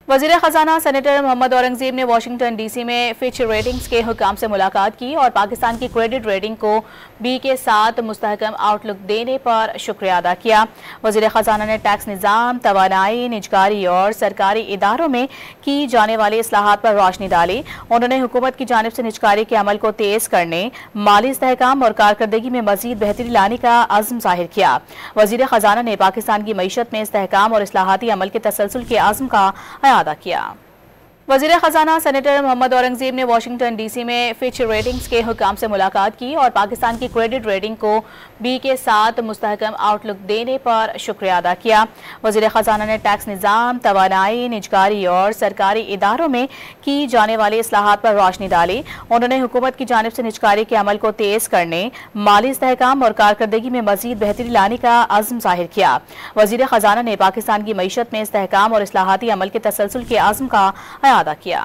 वज़ीर ख़जाना सेनेटर मोहम्मद औरंगज़ेब ने Washington DC में फिच रेटिंग्स के हुक्काम से मुलाकात की और पाकिस्तान की क्रेडिट रेटिंग को बी के साथ मुस्तहकम आउटलुक देने पर शुक्रिया अदा किया। वज़ीर ख़जाना ने टैक्स निज़ाम, तवानाई, निजकारी और सरकारी इदारों में की जाने वाली इस्लाहात पर रोशनी डाली। उन्होंने हुकूमत की जानिब से निजकारी के अमल को तेज़ करने, माली इस्तेहकाम और कारकर्दगी में मज़ीद बेहतरी लाने का अज़्म ज़ाहिर किया। वज़ीर ख़जाना ने पाकिस्तान की मईशत में इस्तेहकाम और इस्लाहाती अमल के तसलसल के अज़्म का अदा किया। वज़ीर ख़जाना सेनेटर मोहम्मद औरंगज़ेब ने वाशिंगटन डीसी में फिच रेटिंग्स के हुक्काम से मुलाकात की और पाकिस्तान की क्रेडिट रेटिंग को बी के साथ मुस्तहकम आउटलुक देने पर शुक्रिया अदा किया। वज़ीर ख़जाना ने टैक्स निज़ाम, तवानाई, निजकारी और सरकारी इदारों में की जाने वाली इस्लाहात पर रोशनी डाली। उन्होंने हुकूमत की जानिब से निजकारी के अमल को तेज़ करने, माली इस्तेहकाम और कारकर्दगी में मज़ीद बेहतरी लाने का अज़्म ज़ाहिर किया। वज़ीर ख़जाना ने पाकिस्तान की मईशत में इस्तेहकाम और इस्लाहाती अमल के तसलसल के अज़्म का अदा किया।